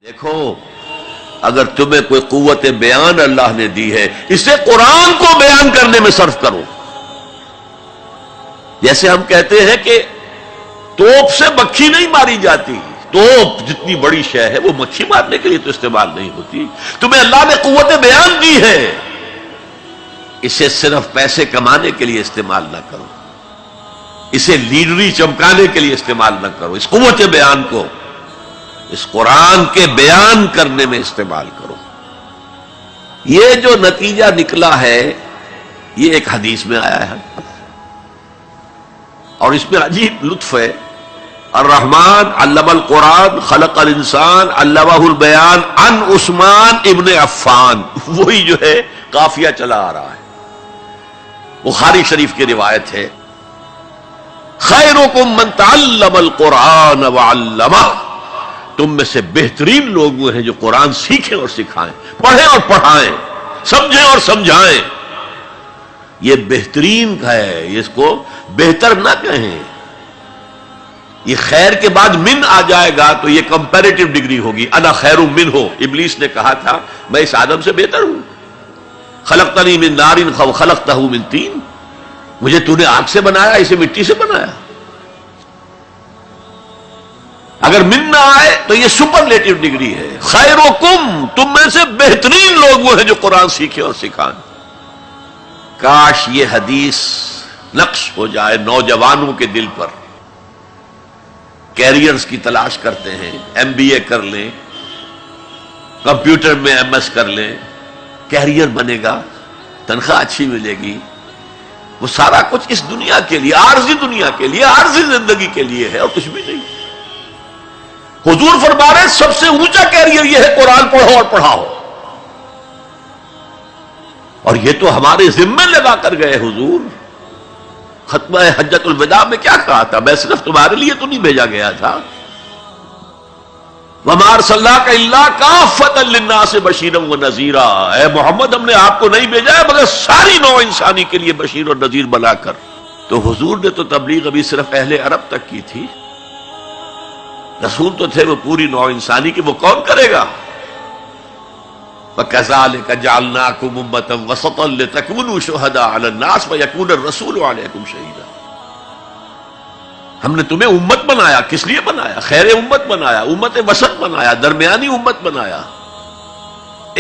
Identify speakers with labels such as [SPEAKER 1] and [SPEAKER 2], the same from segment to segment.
[SPEAKER 1] دیکھو، اگر تمہیں کوئی قوت بیان اللہ نے دی ہے، اسے قرآن کو بیان کرنے میں صرف کرو۔ جیسے ہم کہتے ہیں کہ توپ سے مکھی نہیں ماری جاتی، توپ جتنی بڑی شے ہے وہ مکھی مارنے کے لیے تو استعمال نہیں ہوتی۔ تمہیں اللہ نے قوت بیان دی ہے، اسے صرف پیسے کمانے کے لیے استعمال نہ کرو، اسے لیڈری چمکانے کے لیے استعمال نہ کرو، اس قوت بیان کو اس قرآن کے بیان کرنے میں استعمال کرو۔ یہ جو نتیجہ نکلا ہے یہ ایک حدیث میں آیا ہے، اور اس میں عجیب لطف ہے۔ الرحمن علم القرآن خلق الانسان علمہ البیان عن عثمان ابن عفان، وہی جو ہے قافیہ چلا آ رہا ہے، بخاری شریف کی روایت ہے، خیرکم من تعلم القرآن وعلمہ، تم میں سے بہترین لوگ وہ ہیں جو قرآن سیکھیں اور سکھائیں، پڑھیں اور پڑھائیں، سمجھیں اور سمجھائیں۔ یہ بہترین ہے، اس کو بہتر نہ کہیں۔ یہ خیر کے بعد من آ جائے گا تو یہ کمپیریٹیو ڈگری ہوگی، انا خیر منہ۔ ابلیس نے کہا تھا میں اس آدم سے بہتر ہوں، خلقتنی من نار خلقتہ من طین، مجھے تو نے آگ سے بنایا، اسے مٹی سے بنایا۔ اگر من نہ آئے تو یہ سپرلیٹیو ڈگری ہے، خیرکم، تم میں سے بہترین لوگ وہ ہیں جو قرآن سیکھیں اور سکھائیں۔ کاش یہ حدیث نقش ہو جائے نوجوانوں کے دل پر۔ کیریئرز کی تلاش کرتے ہیں، ایم بی اے کر لیں، کمپیوٹر میں ایم ایس کر لیں، کیریئر بنے گا، تنخواہ اچھی ملے گی، وہ سارا کچھ اس دنیا کے لیے، عارضی دنیا کے لیے، عارضی زندگی کے لیے ہے اور کچھ بھی نہیں۔ حضور فرما رہے ہیں سب سے اونچا کیریئر یہ ہے قرآن پڑھو اور پڑھاؤ، اور یہ تو ہمارے ذمے لگا کر گئے حضور۔ ختمہ حجۃ الوداع میں کیا کہا تھا؟ میں صرف تمہارے لیے تو نہیں بھیجا گیا تھا، وَمَا أَرْسَلْنَاكَ إِلَّا كَافَّةً لِلنَّاسِ بَشِيرًا وَنَذِيرًا، اے محمد ہم نے آپ کو نہیں بھیجا ہے مگر ساری نوع انسانی کے لیے بشیر اور نذیر بنا کر۔ تو حضور نے تو تبلیغ ابھی صرف اہل عرب تک کی تھی، رسول تو تھے وہ پوری نوع انسانی کی، وہ کون کرے گا؟ وَكَذَلِكَ جَعَلْنَاكُمْ أُمَّةً وَسَطًا لِتَكُونُوا شُهَدَاءَ عَلَى النَّاسِ وَيَكُونَ الرَّسُولُ عَلَيْكُمْ شَهِيدًا۔ ہم نے تمہیں امت بنایا، کس لیے بنایا؟ خیر امت بنایا، امت وسط بنایا، درمیانی امت بنایا،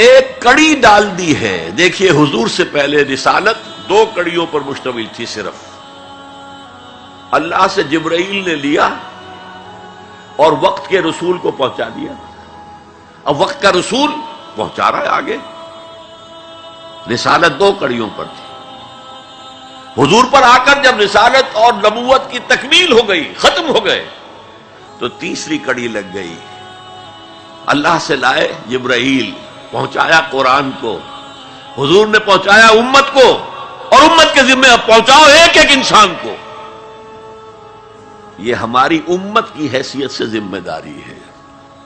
[SPEAKER 1] ایک کڑی ڈال دی ہے۔ دیکھیے حضور سے پہلے رسالت دو کڑیوں پر مشتمل تھی صرف۔ اللہ سے جبرائیل نے لیا اور وقت کے رسول کو پہنچا دیا، اب وقت کا رسول پہنچا رہا ہے آگے۔ رسالت دو کڑیوں پر تھی، حضور پر آ کر جب رسالت اور نبوت کی تکمیل ہو گئی، ختم ہو گئے، تو تیسری کڑی لگ گئی۔ اللہ سے لائے جبرائیل، پہنچایا قرآن کو، حضور نے پہنچایا امت کو، اور امت کے ذمہ اب پہنچاؤ ایک ایک انسان کو۔ یہ ہماری امت کی حیثیت سے ذمہ داری ہے،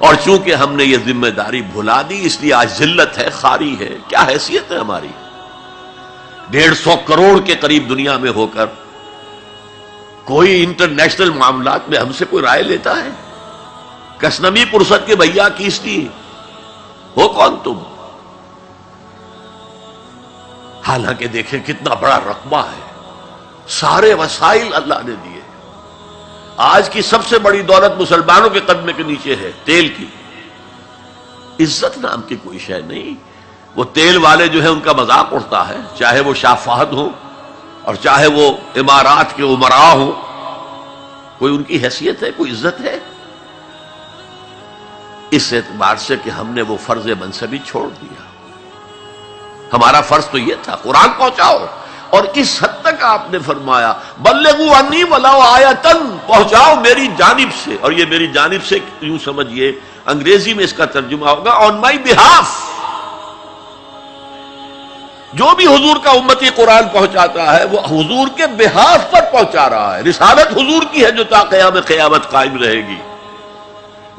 [SPEAKER 1] اور چونکہ ہم نے یہ ذمہ داری بھلا دی اس لیے آج ذلت ہے، خاری ہے۔ کیا حیثیت ہے ہماری؟ 150 کروڑ کے قریب دنیا میں ہو کر کوئی انٹرنیشنل معاملات میں ہم سے کوئی رائے لیتا ہے؟ کسنمی پرست کے بھیا کیستی ہو کون تم؟ حالانکہ دیکھیں کتنا بڑا رقبہ ہے، سارے وسائل اللہ نے دیے۔ آج کی سب سے بڑی دولت مسلمانوں کے قدمے کے نیچے ہے، تیل کی۔ عزت نام کی کوئی شے نہیں۔ وہ تیل والے جو ہیں ان کا مذاق اڑتا ہے، چاہے وہ شاہ فہد ہوں اور چاہے وہ امارات کے امراء ہوں، کوئی ان کی حیثیت ہے، کوئی عزت ہے؟ اس اعتبار سے کہ ہم نے وہ فرض منصبی چھوڑ دیا۔ ہمارا فرض تو یہ تھا قرآن پہنچاؤ، اور اس حد تک آپ نے فرمایا بلغوا عنی ولو آیۃ، پہنچاؤ میری جانب سے، اور یہ میری جانب سے یوں سمجھیے انگریزی میں اس کا ترجمہ ہوگا آن مائی بہاف۔ جو بھی حضور کا امتی قرآن پہنچاتا ہے وہ حضور کے بہاف پر پہنچا رہا ہے۔ رسالت حضور کی ہے جو تا قیام قیامت قائم رہے گی۔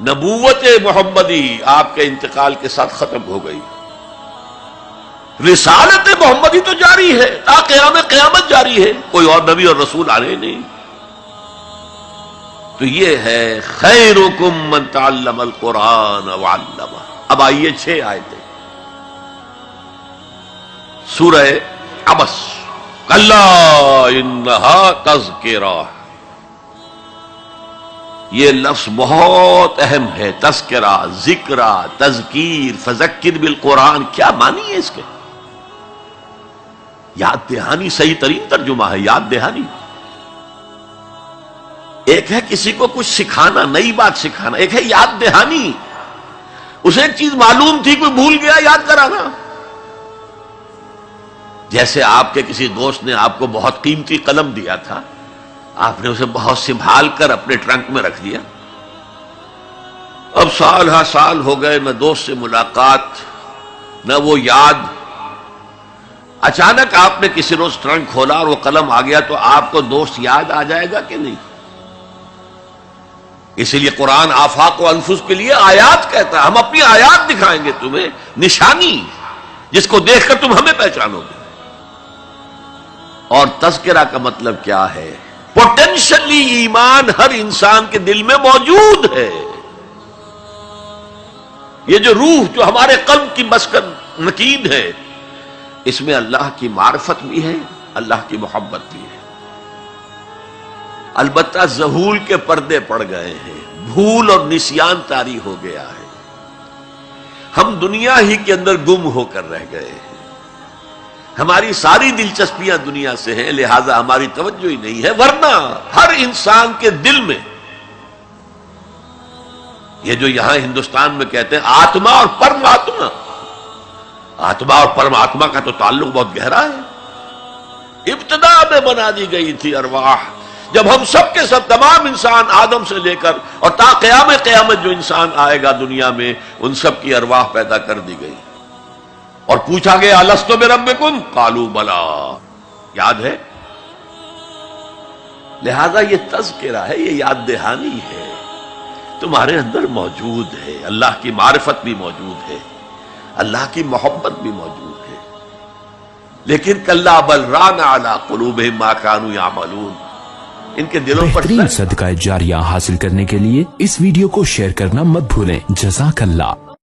[SPEAKER 1] نبوت محمدی آپ کے انتقال کے ساتھ ختم ہو گئی، رسالت محمدی تو جاری ہے، تا قیام قیامت جاری ہے، کوئی اور نبی اور رسول آنے نہیں۔ تو یہ ہے خیرکم من تعلم القرآن وعلمہ. اب آئیے 6 آیتیں سورہ عبس. کلا انہا تذکرہ. یہ لفظ بہت اہم ہے. تذکرہ، ذکرہ، تذکیر، فذکر بالقرآن، کیا معنی ہے اس کے؟ یاد دہانی صحیح ترین ترجمہ ہے، یاد دہانی. ایک ہے کسی کو کچھ سکھانا، نئی بات سکھانا، ایک ہے یاد دہانی. اسے ایک چیز معلوم تھی، کوئی بھول گیا، یاد کرانا. جیسے آپ کے کسی دوست نے آپ کو بہت قیمتی قلم دیا تھا، آپ نے اسے بہت سنبھال کر اپنے ٹرنک میں رکھ دیا. اب سال ہا سال ہو گئے، نہ دوست سے ملاقات، نہ وہ یاد. اچانک آپ نے کسی روز ٹرنک کھولا اور وہ قلم آ گیا، تو آپ کو دوست یاد آ جائے گا کہ نہیں؟ اسی لیے قرآن آفاق و انفس کے لیے آیات کہتا ہے. ہم اپنی آیات دکھائیں گے تمہیں، نشانی جس کو دیکھ کر تم ہمیں پہچانو گے. اور تذکرہ کا مطلب کیا ہے؟ پوٹینشلی ایمان ہر انسان کے دل میں موجود ہے. یہ جو روح جو ہمارے قلب کی مسکن مکین ہے، اس میں اللہ کی معرفت بھی ہے، اللہ کی محبت بھی ہے. البتہ ظہول کے پردے پڑ گئے ہیں، بھول اور نسیان طاری ہو گیا ہے. ہم دنیا ہی کے اندر گم ہو کر رہ گئے ہیں. ہماری ساری دلچسپیاں دنیا سے ہیں، لہذا ہماری توجہ ہی نہیں ہے. ورنہ ہر انسان کے دل میں یہ جو یہاں ہندوستان میں کہتے ہیں آتما اور پرماتما، آتما اور پرماتما کا تو تعلق بہت گہرا ہے. ابتدا میں بنا دی گئی تھی ارواح، جب ہم سب کے سب تمام انسان آدم سے لے کر اور تا قیامت جو انسان آئے گا دنیا میں، ان سب کی ارواح پیدا کر دی گئی. اور پوچھا گیا الست بربکم قالوا بلا. یاد ہے؟ لہذا یہ تذکرہ ہے، یہ یاد دہانی ہے، تمہارے اندر موجود ہے. اللہ کی معرفت بھی موجود ہے، اللہ کی محبت بھی موجود ہے. لیکن کلا بل ران علی قلوبہم ما کانوا یعملون. ان کے دلوں پر
[SPEAKER 2] بہترین صدقہ جاریہ حاصل کرنے کے لیے اس ویڈیو کو شیئر کرنا مت بھولیں. جزاک اللہ.